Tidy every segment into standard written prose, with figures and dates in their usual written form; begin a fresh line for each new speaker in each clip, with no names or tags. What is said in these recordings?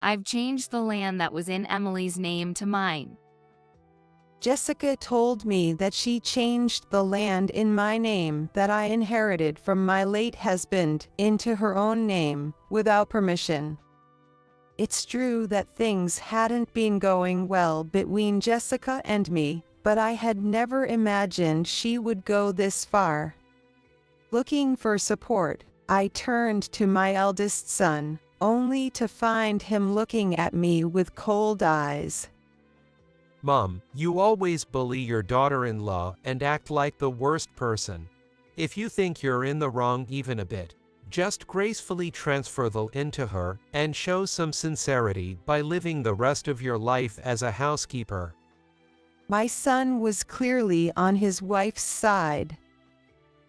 I've changed the land that was in Emily's name to mine.
Jessica told me that she changed the land in my name that I inherited from my late husband into her own name, without permission. It's true that things hadn't been going well between Jessica and me, but I had never imagined she would go this far. Looking for support, I turned to my eldest son, only to find him looking at me with cold eyes.
Mom, you always bully your daughter-in-law and act like the worst person. If you think you're in the wrong even a bit, just gracefully transfer the into her and show some sincerity by living the rest of your life as a housekeeper.
My son was clearly on his wife's side.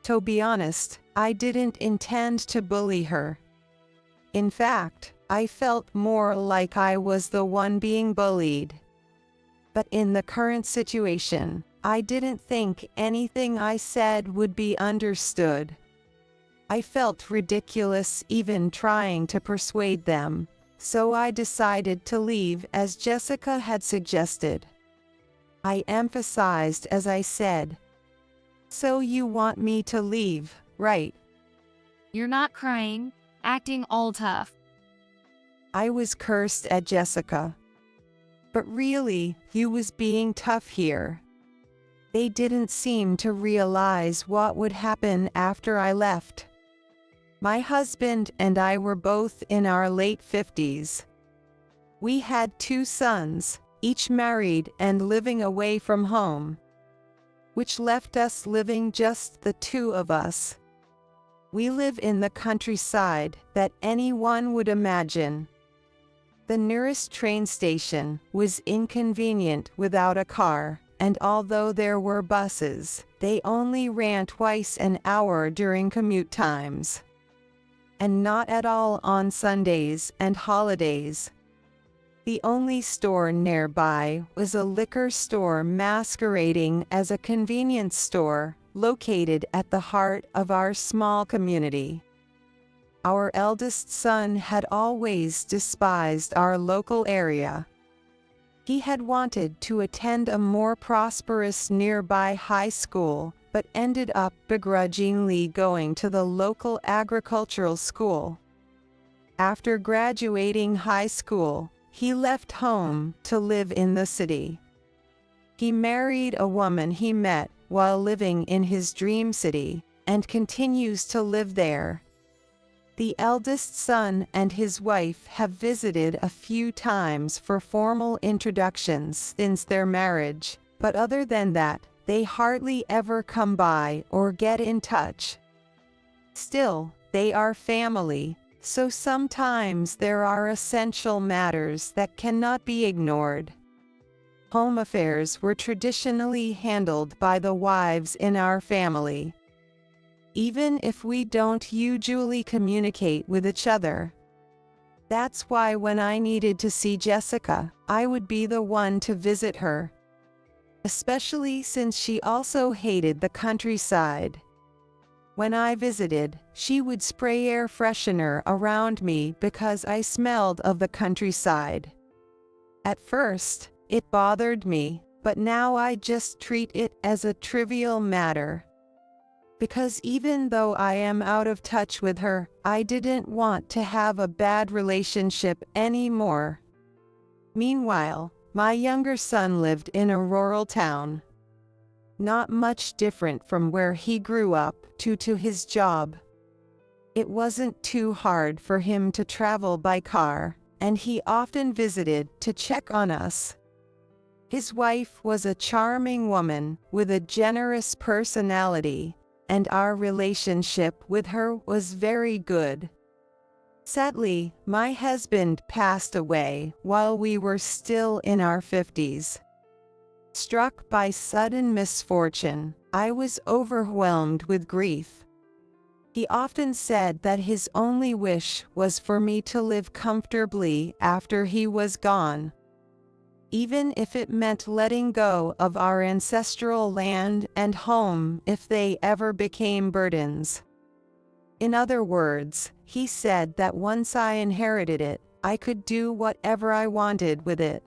To be honest, I didn't intend to bully her. In fact, I felt more like I was the one being bullied. But in the current situation, I didn't think anything I said would be understood. I felt ridiculous even trying to persuade them, so I decided to leave as Jessica had suggested. I emphasized as I said, "So you want me to leave, right?"
You're not crying, acting all tough.
I was cursed at Jessica. But really, you was being tough here. They didn't seem to realize what would happen after I left. My husband and I were both in our late 50s. We had 2 sons, each married and living away from home, which left us living just the 2 of us. We live in the countryside that anyone would imagine. The nearest train station was inconvenient without a car, and although there were buses, they only ran twice an hour during commute times. And not at all on Sundays and holidays. The only store nearby was a liquor store masquerading as a convenience store, located at the heart of our small community. Our eldest son had always despised our local area. He had wanted to attend a more prosperous nearby high school, but ended up begrudgingly going to the local agricultural school. After graduating high school, he left home to live in the city. He married a woman he met while living in his dream city, and continues to live there. The eldest son and his wife have visited a few times for formal introductions since their marriage, but other than that, they hardly ever come by or get in touch. Still, they are family, so sometimes there are essential matters that cannot be ignored. Home affairs were traditionally handled by the wives in our family. Even if we don't usually communicate with each other. That's why when I needed to see Jessica, I would be the one to visit her. Especially since she also hated the countryside. When I visited, she would spray air freshener around me because I smelled of the countryside. At first, it bothered me, but now I just treat it as a trivial matter. Because even though I am out of touch with her, I didn't want to have a bad relationship anymore. Meanwhile, my younger son lived in a rural town. Not much different from where he grew up due to his job. It wasn't too hard for him to travel by car, and he often visited to check on us. His wife was a charming woman with a generous personality, and our relationship with her was very good. Sadly, my husband passed away while we were still in our 50s. Struck by sudden misfortune, I was overwhelmed with grief. He often said that his only wish was for me to live comfortably after he was gone. Even if it meant letting go of our ancestral land and home if they ever became burdens. In other words, he said that once I inherited it, I could do whatever I wanted with it.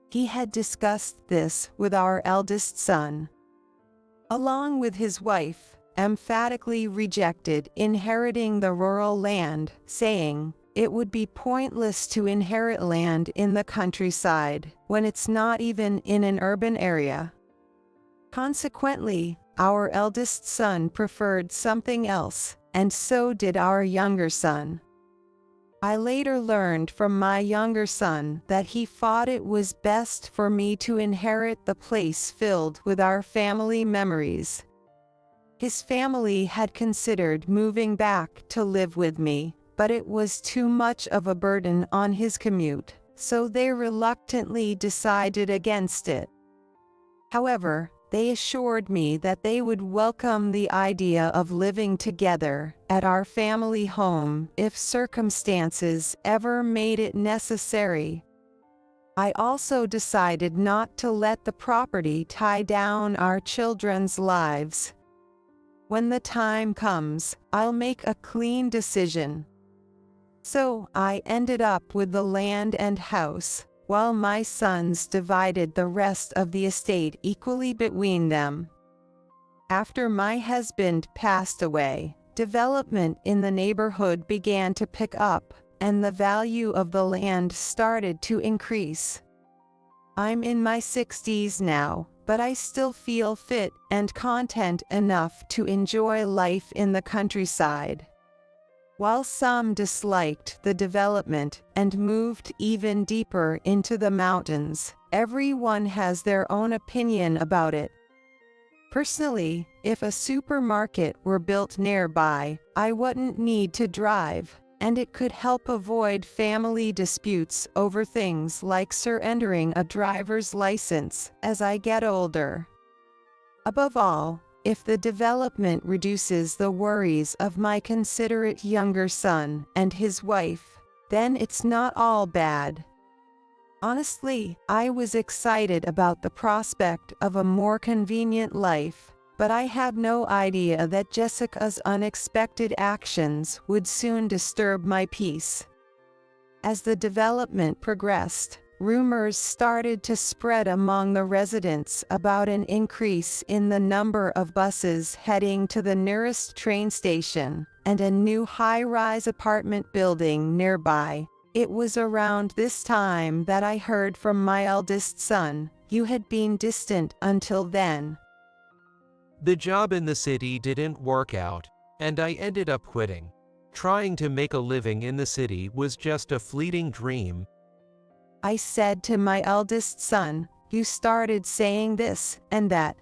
He had discussed this with our eldest son. Along with his wife, emphatically rejected inheriting the rural land, saying, it would be pointless to inherit land in the countryside when it's not even in an urban area. Consequently, our eldest son preferred something else, and so did our younger son. I later learned from my younger son that he thought it was best for me to inherit the place filled with our family memories. His family had considered moving back to live with me, but it was too much of a burden on his commute, so they reluctantly decided against it. However, they assured me that they would welcome the idea of living together at our family home if circumstances ever made it necessary. I also decided not to let the property tie down our children's lives. When the time comes, I'll make a clean decision. So I ended up with the land and house, while my sons divided the rest of the estate equally between them. After my husband passed away, development in the neighborhood began to pick up, and the value of the land started to increase. I'm in my 60s now, but I still feel fit and content enough to enjoy life in the countryside. While some disliked the development and moved even deeper into the mountains, everyone has their own opinion about it. Personally, if a supermarket were built nearby, I wouldn't need to drive, and it could help avoid family disputes over things like surrendering a driver's license as I get older. Above all, if the development reduces the worries of my considerate younger son and his wife, then it's not all bad. Honestly, I was excited about the prospect of a more convenient life, but I had no idea that Jessica's unexpected actions would soon disturb my peace. As the development progressed, rumors started to spread among the residents about an increase in the number of buses heading to the nearest train station and a new high-rise apartment building nearby. It was around this time that I heard from my eldest son. You had been distant until then.
The job in the city didn't work out, and I ended up quitting. Trying to make a living in the city was just a fleeting dream.
I said to my eldest son, you started saying this and that.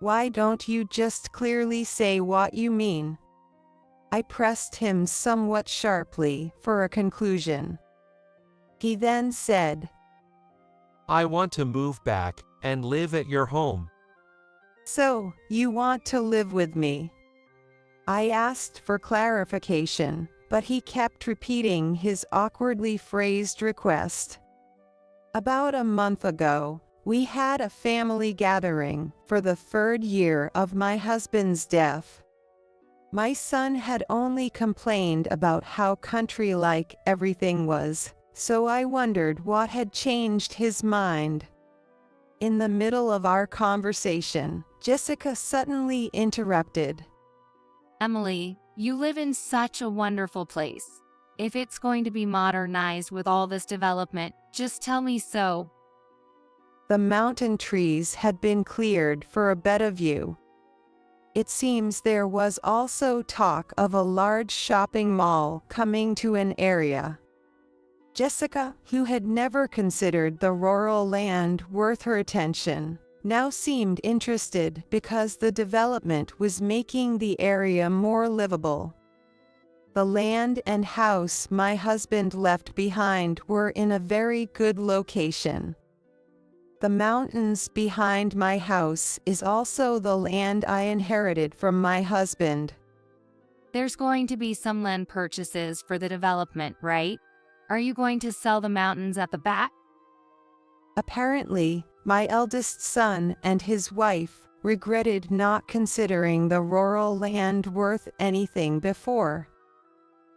Why don't you just clearly say what you mean? I pressed him somewhat sharply for a conclusion. He then said,
I want to move back and live at your home.
So, you want to live with me? I asked for clarification, but he kept repeating his awkwardly phrased request. About a month ago, we had a family gathering for the 3rd year of my husband's death. My son had only complained about how country-like everything was, so I wondered what had changed his mind. In the middle of our conversation, Jessica suddenly interrupted.
Emily, you live in such a wonderful place. If it's going to be modernized with all this development, just tell me so.
The mountain trees had been cleared for a better view. It seems there was also talk of a large shopping mall coming to an area. Jessica, who had never considered the rural land worth her attention, now seemed interested because the development was making the area more livable. The land and house my husband left behind were in a very good location. The mountains behind my house is also the land I inherited from my husband.
There's going to be some land purchases for the development, right? Are you going to sell the mountains at the back?
Apparently, my eldest son and his wife regretted not considering the rural land worth anything before.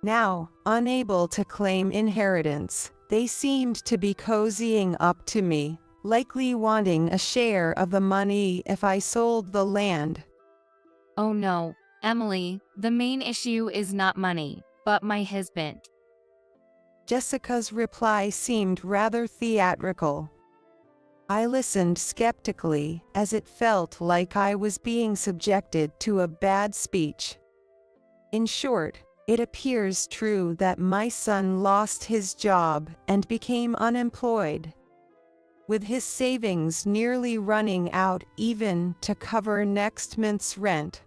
Now, unable to claim inheritance, they seemed to be cozying up to me, likely wanting a share of the money if I sold the land.
Oh no, Emily, the main issue is not money, but my husband.
Jessica's reply seemed rather theatrical. I listened skeptically, as it felt like I was being subjected to a bad speech. In short, it appears true that my son lost his job and became unemployed, with his savings nearly running out even to cover next month's rent.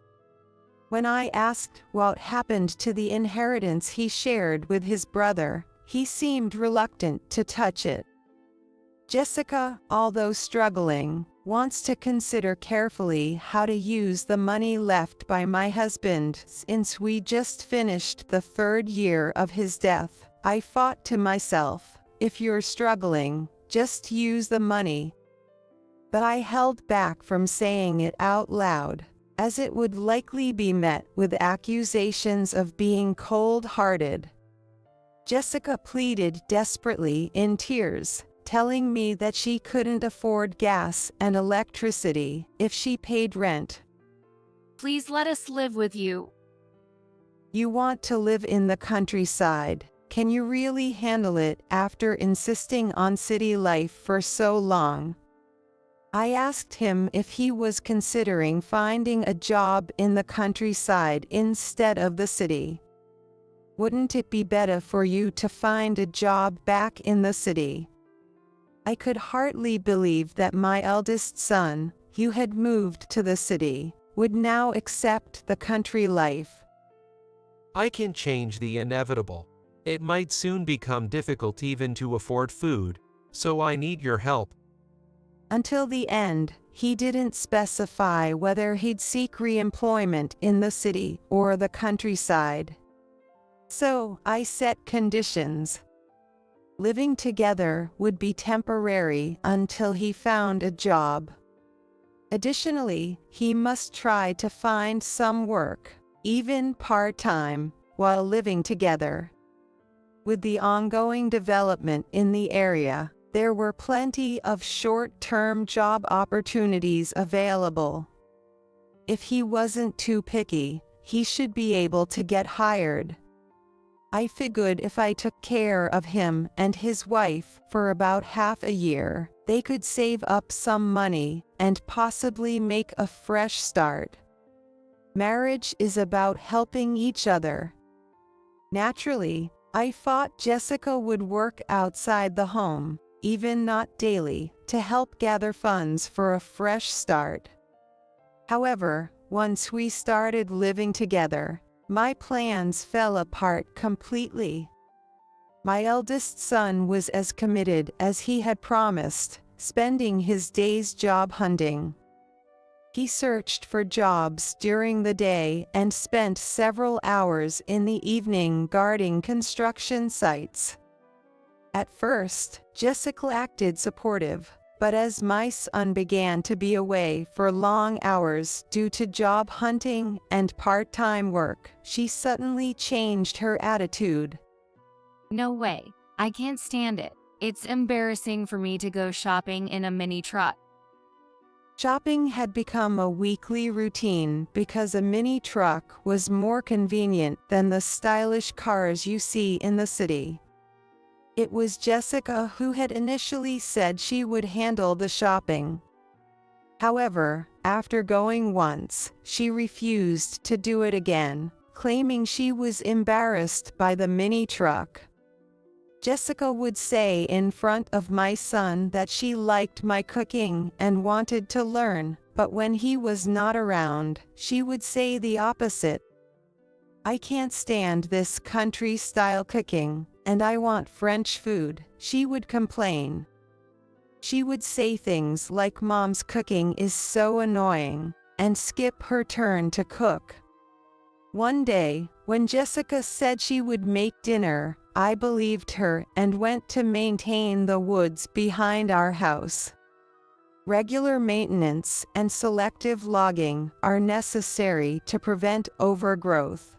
When I asked what happened to the inheritance he shared with his brother, he seemed reluctant to touch it. Jessica, although struggling, wants to consider carefully how to use the money left by my husband since we just finished the 3rd year of his death. I thought to myself, if you're struggling, just use the money. But I held back from saying it out loud, as it would likely be met with accusations of being cold-hearted. Jessica pleaded desperately in tears, telling me that she couldn't afford gas and electricity if she paid rent.
Please let us live with you.
You want to live in the countryside. Can you really handle it after insisting on city life for so long? I asked him if he was considering finding a job in the countryside instead of the city. Wouldn't it be better for you to find a job back in the city? I could hardly believe that my eldest son, who had moved to the city, would now accept the country life.
I can change the inevitable. It might soon become difficult even to afford food, so I need your help.
Until the end, he didn't specify whether he'd seek re-employment in the city or the countryside. So, I set conditions. Living together would be temporary until he found a job. Additionally, he must try to find some work, even part-time, while living together. With the ongoing development in the area, there were plenty of short-term job opportunities available. If he wasn't too picky, he should be able to get hired. I figured if I took care of him and his wife for about half a year, they could save up some money and possibly make a fresh start. Marriage is about helping each other. Naturally, I thought Jessica would work outside the home, even not daily, to help gather funds for a fresh start. However, once we started living together, my plans fell apart completely. My eldest son was as committed as he had promised, spending his days job hunting. He searched for jobs during the day and spent several hours in the evening guarding construction sites. At first, Jessica acted supportive, but as my son began to be away for long hours due to job hunting and part-time work, she suddenly changed her attitude.
No way. I can't stand it. It's embarrassing for me to go shopping in a mini truck.
Shopping had become a weekly routine because a mini truck was more convenient than the stylish cars you see in the city. It was Jessica who had initially said she would handle the shopping. However, after going once, she refused to do it again, claiming she was embarrassed by the mini truck. Jessica would say in front of my son that she liked my cooking and wanted to learn, but when he was not around, she would say the opposite. I can't stand this country-style cooking, and I want French food, she would complain. She would say things like Mom's cooking is so annoying, and skip her turn to cook. One day, when Jessica said she would make dinner, I believed her and went to maintain the woods behind our house. Regular maintenance and selective logging are necessary to prevent overgrowth.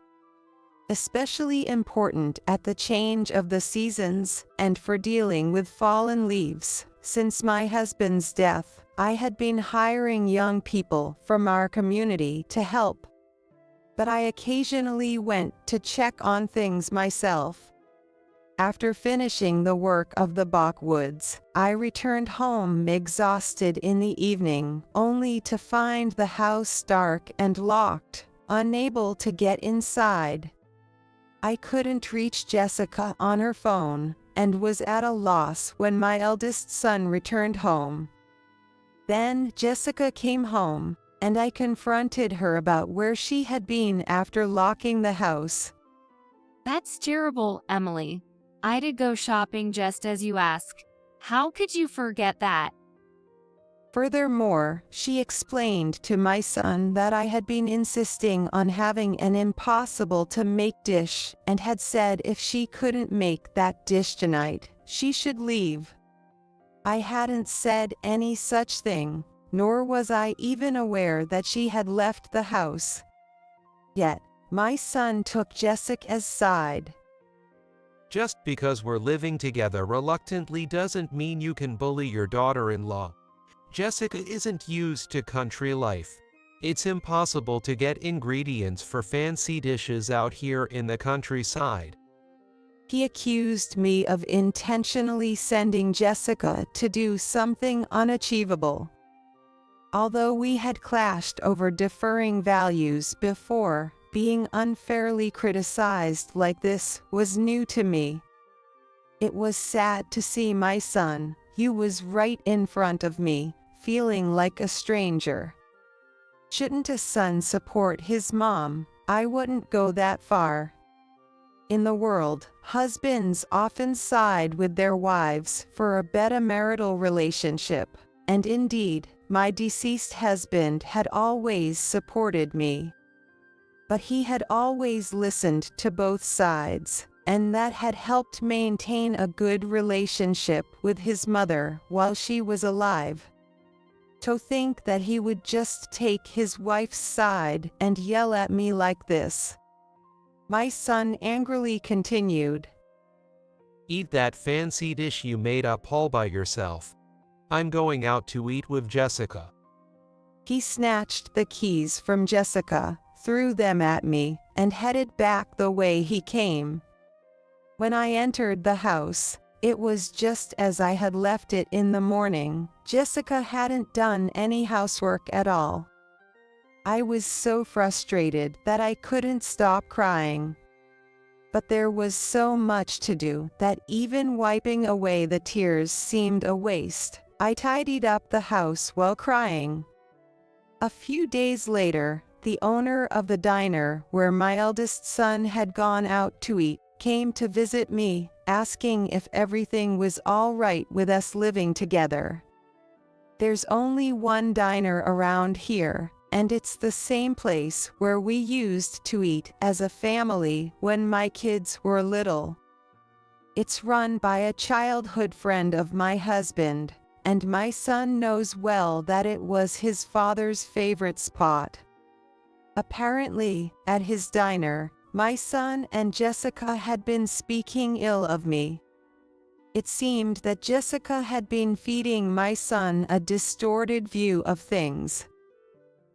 especially important at the change of the seasons and for dealing with fallen leaves. Since my husband's death, I had been hiring young people from our community to help, but I occasionally went to check on things myself. After finishing the work of the backwoods, I returned home exhausted in the evening, only to find the house dark and locked, unable to get inside. I couldn't reach Jessica on her phone, and was at a loss when my eldest son returned home. Then Jessica came home, and I confronted her about where she had been after locking the house.
That's terrible, Emily. I did go shopping just as you asked. How could you forget that?
Furthermore, she explained to my son that I had been insisting on having an impossible-to-make dish and had said if she couldn't make that dish tonight, she should leave. I hadn't said any such thing, nor was I even aware that she had left the house. Yet, my son took Jessica's side.
Just because we're living together reluctantly doesn't mean you can bully your daughter-in-law. Jessica isn't used to country life. It's impossible to get ingredients for fancy dishes out here in the countryside.
He accused me of intentionally sending Jessica to do something unachievable. Although we had clashed over differing values before, being unfairly criticized like this was new to me. It was sad to see my son, who was right in front of me, feeling like a stranger. Shouldn't a son support his mom? I wouldn't go that far. In the world, husbands often side with their wives for a better marital relationship, and indeed, my deceased husband had always supported me. But he had always listened to both sides, and that had helped maintain a good relationship with his mother while she was alive. To think that he would just take his wife's side and yell at me like this. My son angrily continued.
Eat that fancy dish you made up all by yourself. I'm going out to eat with Jessica.
He snatched the keys from Jessica, threw them at me, and headed back the way he came. When I entered the house, it was just as I had left it in the morning. Jessica hadn't done any housework at all. I was so frustrated that I couldn't stop crying. But there was so much to do that even wiping away the tears seemed a waste. I tidied up the house while crying. A few days later, the owner of the diner where my eldest son had gone out to eat came to visit me, asking if everything was all right with us living together. There's only one diner around here, and it's the same place where we used to eat as a family when my kids were little. It's run by a childhood friend of my husband, and my son knows well that it was his father's favorite spot. Apparently, at his diner, my son and Jessica had been speaking ill of me. It seemed that Jessica had been feeding my son a distorted view of things.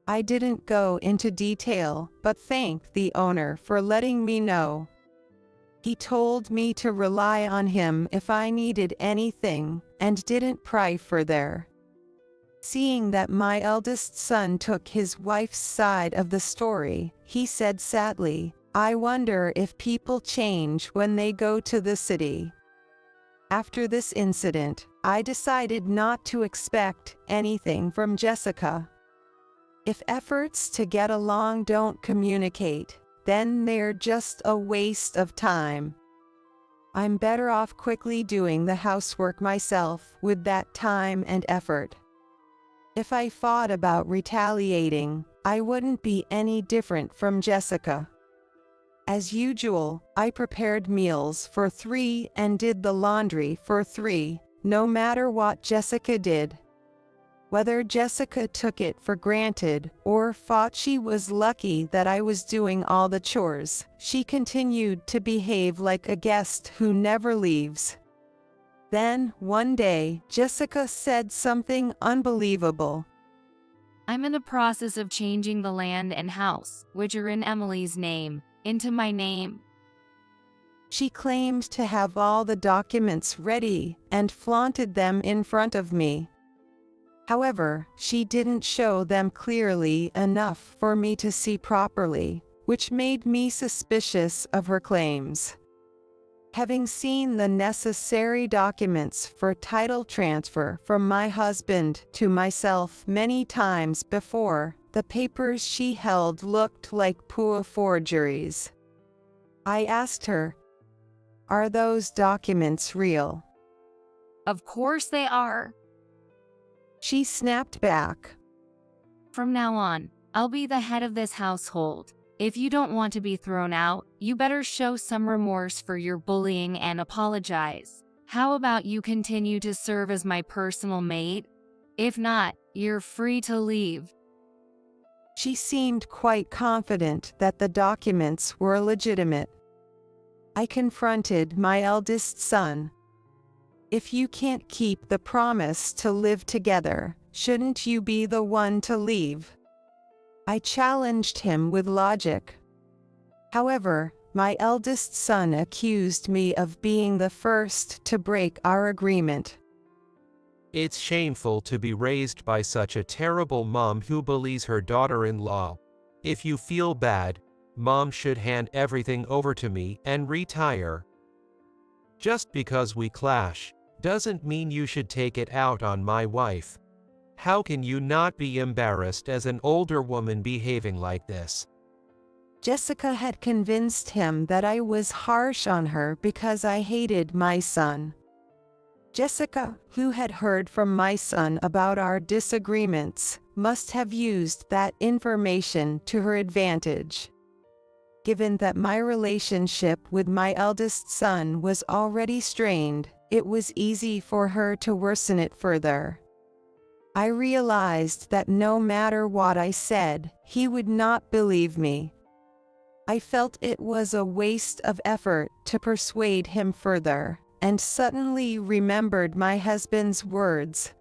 I didn't go into detail, but thanked the owner for letting me know. He told me to rely on him if I needed anything, and didn't pry further. Seeing that my eldest son took his wife's side of the story, he said sadly, "I wonder if people change when they go to the city." After this incident, I decided not to expect anything from Jessica. If efforts to get along don't communicate, then they're just a waste of time. I'm better off quickly doing the housework myself with that time and effort. If I thought about retaliating, I wouldn't be any different from Jessica. As usual, I prepared meals for 3 and did the laundry for 3, no matter what Jessica did. Whether Jessica took it for granted or thought she was lucky that I was doing all the chores, she continued to behave like a guest who never leaves. Then, one day, Jessica said something unbelievable.
I'm in the process of changing the land and house, which are in Emily's name, into my name.
She claimed to have all the documents ready and flaunted them in front of me. However, she didn't show them clearly enough for me to see properly, which made me suspicious of her claims. Having seen the necessary documents for title transfer from my husband to myself many times before, the papers she held looked like poor forgeries. I asked her, "Are those documents real?"
Of course they are.
She snapped back.
From now on, I'll be the head of this household. If you don't want to be thrown out, you better show some remorse for your bullying and apologize. How about you continue to serve as my personal maid? If not, you're free to leave.
She seemed quite confident that the documents were legitimate. I confronted my eldest son. If you can't keep the promise to live together, shouldn't you be the one to leave? I challenged him with logic. However, my eldest son accused me of being the first to break our agreement.
It's shameful to be raised by such a terrible mom who bullies her daughter-in-law. If you feel bad, Mom should hand everything over to me and retire. Just because we clash doesn't mean you should take it out on my wife. How can you not be embarrassed as an older woman behaving like this?
Jessica had convinced him that I was harsh on her because I hated my son. Jessica, who had heard from my son about our disagreements, must have used that information to her advantage. Given that my relationship with my eldest son was already strained, it was easy for her to worsen it further. I realized that no matter what I said, he would not believe me. I felt it was a waste of effort to persuade him further, and suddenly remembered my husband's words.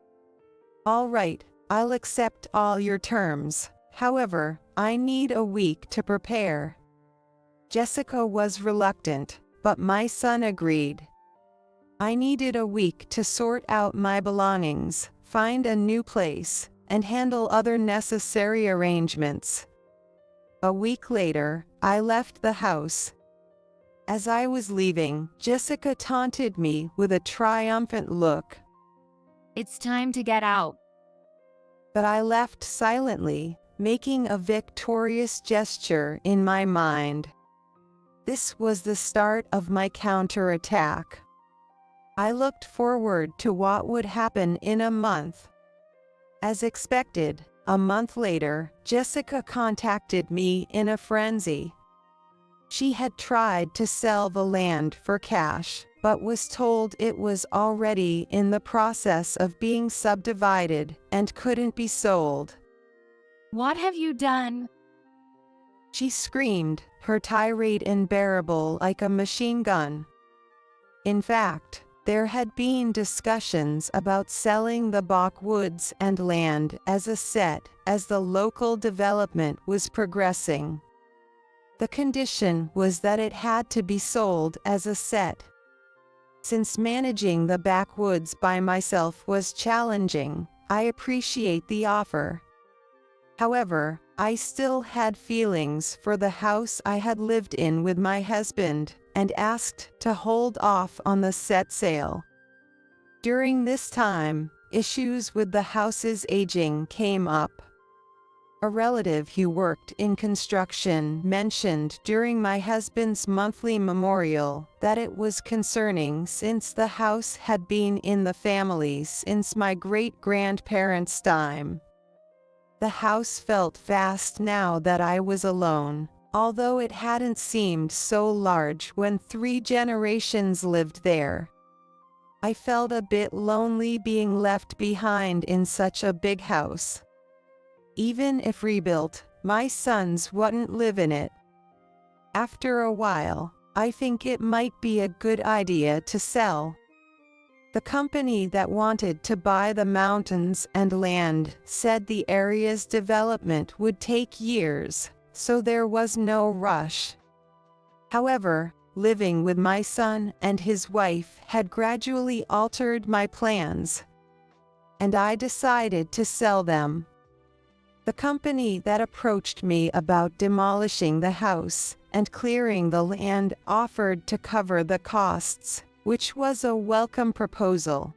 "All right, I'll accept all your terms. However, I need a week to prepare." Jessica was reluctant, but my son agreed. I needed a week to sort out my belongings, find a new place, and handle other necessary arrangements. A week later, I left the house. As I was leaving, Jessica taunted me with a triumphant look.
It's time to get out.
But I left silently, making a victorious gesture in my mind. This was the start of my counterattack. I looked forward to what would happen in a month. As expected, a month later, Jessica contacted me in a frenzy. She had tried to sell the land for cash, but was told it was already in the process of being subdivided and couldn't be sold.
What have you done?
She screamed, her tirade unbearable like a machine gun. In fact, there had been discussions about selling the backwoods and land as a set as the local development was progressing. The condition was that it had to be sold as a set. Since managing the backwoods by myself was challenging, I appreciate the offer. However, I still had feelings for the house I had lived in with my husband, and asked to hold off on the set sale. During this time, issues with the house's aging came up. A relative who worked in construction mentioned during my husband's monthly memorial that it was concerning since the house had been in the family since my great-grandparents' time. The house felt vast now that I was alone, although it hadn't seemed so large when 3 generations lived there. I felt a bit lonely being left behind in such a big house. Even if rebuilt, my sons wouldn't live in it. After a while, I think it might be a good idea to sell. The company that wanted to buy the mountains and land said the area's development would take years, so there was no rush. However, living with my son and his wife had gradually altered my plans, and I decided to sell them. The company that approached me about demolishing the house and clearing the land offered to cover the costs, which was a welcome proposal.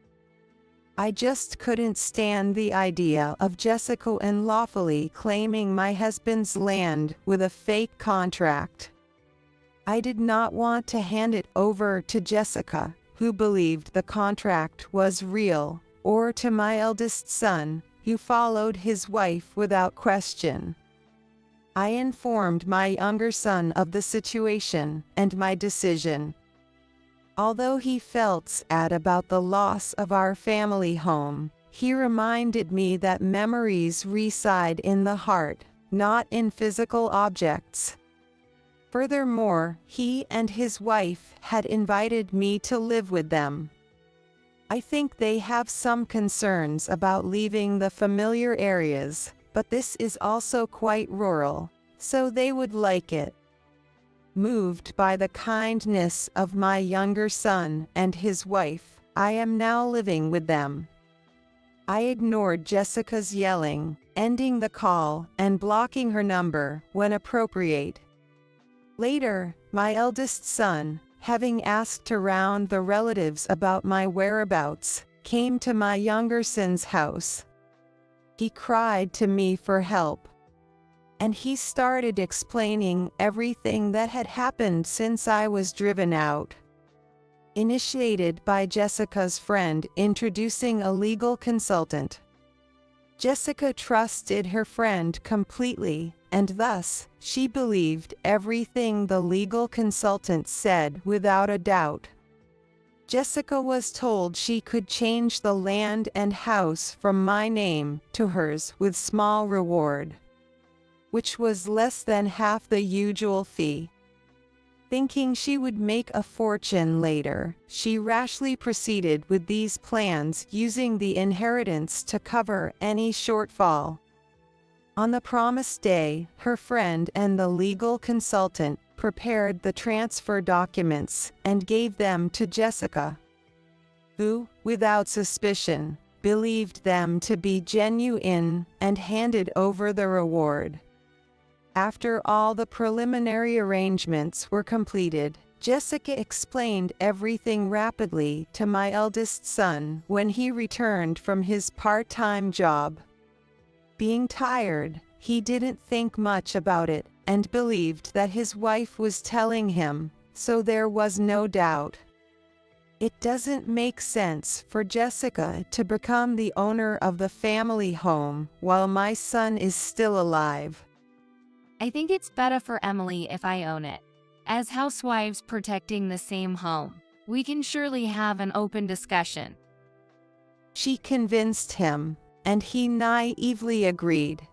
I just couldn't stand the idea of Jessica unlawfully claiming my husband's land with a fake contract. I did not want to hand it over to Jessica, who believed the contract was real, or to my eldest son, who followed his wife without question. I informed my younger son of the situation and my decision. Although he felt sad about the loss of our family home, he reminded me that memories reside in the heart, not in physical objects. Furthermore, he and his wife had invited me to live with them. I think they have some concerns about leaving the familiar areas, but this is also quite rural, so they would like it. Moved by the kindness of my younger son and his wife, I am now living with them. I ignored Jessica's yelling, ending the call and blocking her number when appropriate. Later, my eldest son, having asked around the relatives about my whereabouts, came to my younger son's house. He cried to me for help, and he started explaining everything that had happened since I was driven out. Initiated by Jessica's friend introducing a legal consultant. Jessica trusted her friend completely, and thus, she believed everything the legal consultant said without a doubt. Jessica was told she could change the land and house from my name to hers with small reward, which was less than half the usual fee. Thinking she would make a fortune later, she rashly proceeded with these plans, using the inheritance to cover any shortfall. On the promised day, her friend and the legal consultant prepared the transfer documents and gave them to Jessica, who, without suspicion, believed them to be genuine and handed over the reward. After all the preliminary arrangements were completed, Jessica explained everything rapidly to my eldest son when he returned from his part-time job. Being tired, he didn't think much about it and believed that his wife was telling him, so there was no doubt. It doesn't make sense for Jessica to become the owner of the family home while my son is still alive.
I think it's better for Emily if I own it. As housewives protecting the same home, we can surely have an open discussion.
She convinced him, and he naively agreed.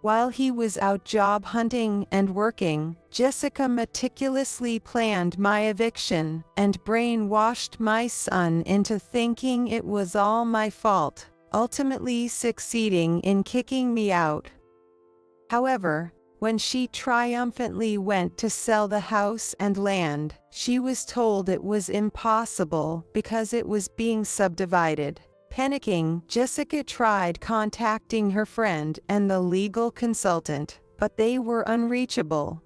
While he was out job hunting and working, Jessica meticulously planned my eviction and brainwashed my son into thinking it was all my fault, ultimately succeeding in kicking me out. However, when she triumphantly went to sell the house and land, she was told it was impossible because it was being subdivided. Panicking, Jessica tried contacting her friend and the legal consultant, but they were unreachable.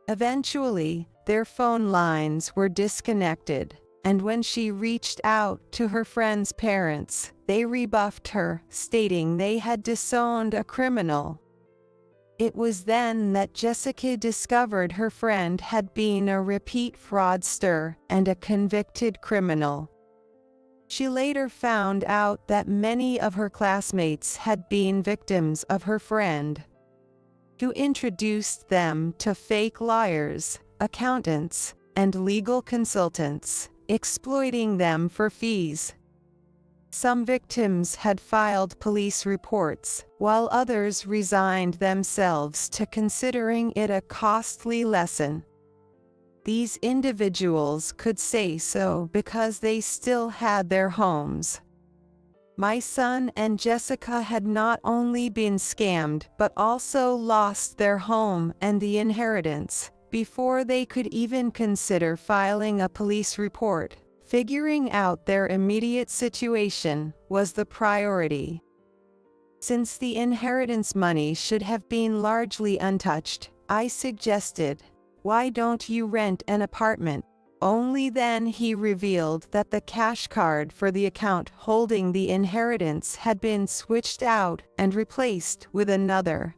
Eventually, their phone lines were disconnected, and when she reached out to her friend's parents, they rebuffed her, stating they had disowned a criminal. It was then that Jessica discovered her friend had been a repeat fraudster and a convicted criminal. She later found out that many of her classmates had been victims of her friend, who introduced them to fake lawyers, accountants, and legal consultants, exploiting them for fees. Some victims had filed police reports, while others resigned themselves to considering it a costly lesson. These individuals could say so because they still had their homes. My son and Jessica had not only been scammed but also lost their home and the inheritance before they could even consider filing a police report. Figuring out their immediate situation was the priority. Since the inheritance money should have been largely untouched, I suggested, "Why don't you rent an apartment?" Only then he revealed that the cash card for the account holding the inheritance had been switched out and replaced with another.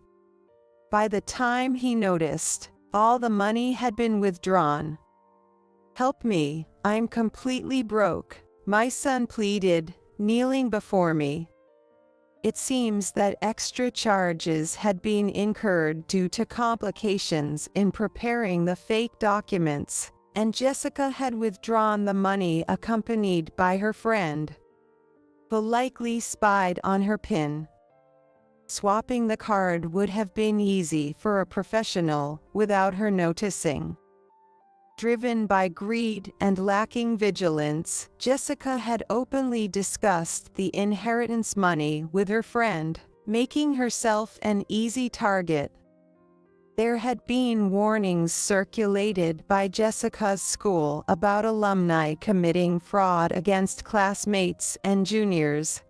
By the time he noticed, all the money had been withdrawn. "Help me, I'm completely broke," my son pleaded, kneeling before me. It seems that extra charges had been incurred due to complications in preparing the fake documents, and Jessica had withdrawn the money accompanied by her friend, who likely spied on her PIN. Swapping the card would have been easy for a professional without her noticing. Driven by greed and lacking vigilance, Jessica had openly discussed the inheritance money with her friend, making herself an easy target. There had been warnings circulated by Jessica's school about alumni committing fraud against classmates and juniors,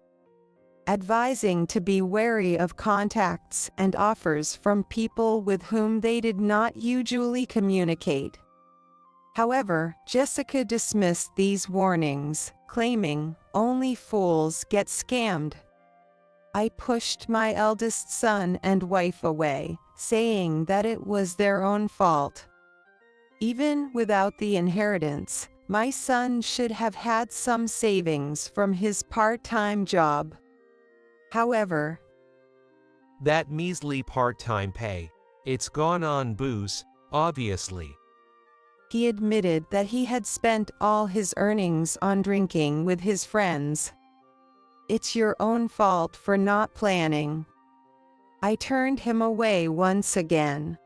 advising to be wary of contacts and offers from people with whom they did not usually communicate. However, Jessica dismissed these warnings, claiming, "Only fools get scammed." I pushed my eldest son and wife away, saying that it was their own fault. Even without the inheritance, my son should have had some savings from his part-time job. However,
That measly part-time pay, it's gone on booze, obviously.
he admitted that he had spent all his earnings on drinking with his friends. "It's your own fault for not planning." I turned him away once again.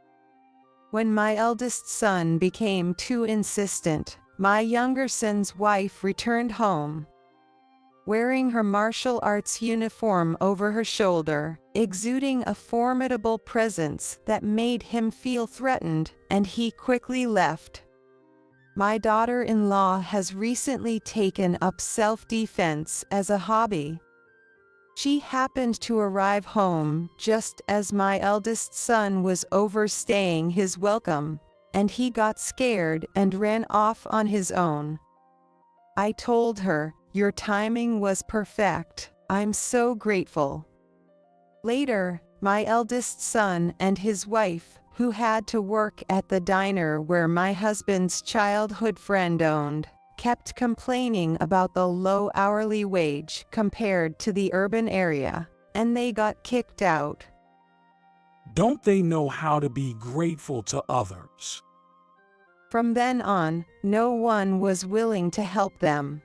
When my eldest son became too insistent, my younger son's wife returned home, wearing her martial arts uniform over her shoulder, exuding a formidable presence that made him feel threatened, and he quickly left. My daughter-in-law has recently taken up self-defense as a hobby. She happened to arrive home just as my eldest son was overstaying his welcome, and he got scared and ran off on his own. I told her, "Your timing was perfect. I'm so grateful." Later, my eldest son and his wife, who had to work at the diner where my husband's childhood friend owned, kept complaining about the low hourly wage compared to the urban area, and they got kicked out.
Don't they know how to be grateful to others?
From then on, no one was willing to help them.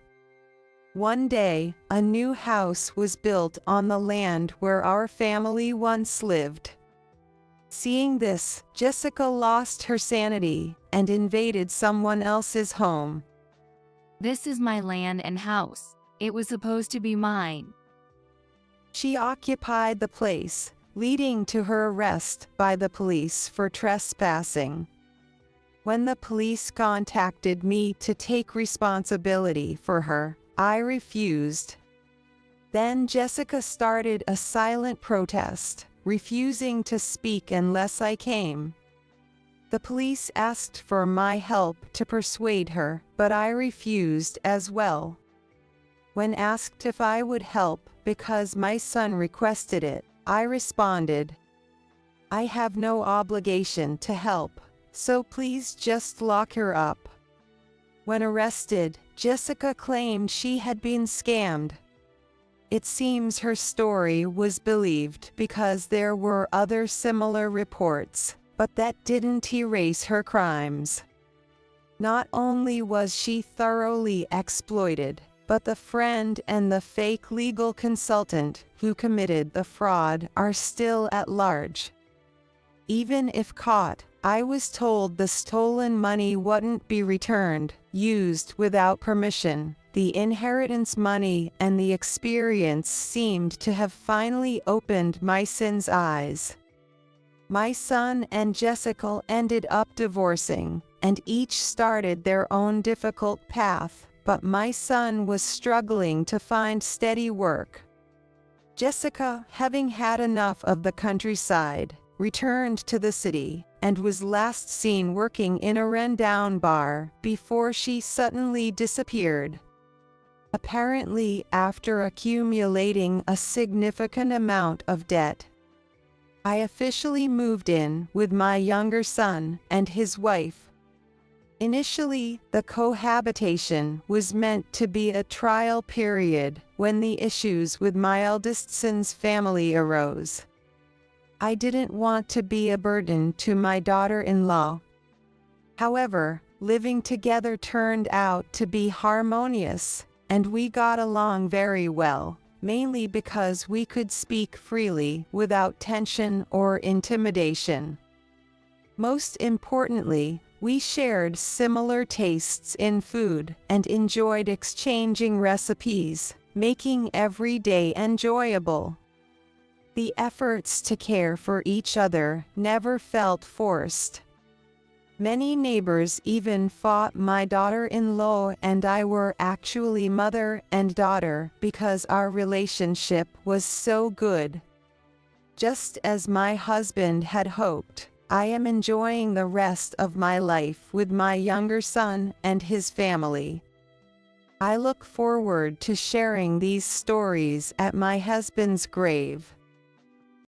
One day, a new house was built on the land where our family once lived. Seeing this, Jessica lost her sanity and invaded someone else's home.
This is my land and house. It was supposed to be mine.
She occupied the place, leading to her arrest by the police for trespassing. When the police contacted me to take responsibility for her, I refused. Then Jessica started a silent protest, refusing to speak unless I came. The police asked for my help to persuade her, but I refused as well. When asked if I would help because my son requested it, I responded, "I have no obligation to help, so please just lock her up." When arrested, Jessica claimed she had been scammed. It seems her story was believed because there were other similar reports, but that didn't erase her crimes. Not only was she thoroughly exploited, but the friend and the fake legal consultant who committed the fraud are still at large. Even if caught, I was told the stolen money wouldn't be returned, used without permission. The inheritance money and the experience seemed to have finally opened my son's eyes. My son and Jessica ended up divorcing, and each started their own difficult path, but my son was struggling to find steady work. Jessica, having had enough of the countryside, returned to the city, and was last seen working in a rundown bar before she suddenly disappeared. Apparently after accumulating a significant amount of debt. I officially moved in with my younger son and his wife. Initially, the cohabitation was meant to be a trial period when the issues with my eldest son's family arose. I didn't want to be a burden to my daughter-in-law. However, living together turned out to be harmonious, and we got along very well, mainly because we could speak freely without tension or intimidation. Most importantly, we shared similar tastes in food and enjoyed exchanging recipes, making every day enjoyable. The efforts to care for each other never felt forced. Many neighbors even thought my daughter-in-law and I were actually mother and daughter because our relationship was so good. Just as my husband had hoped, I am enjoying the rest of my life with my younger son and his family. I look forward to sharing these stories at my husband's grave.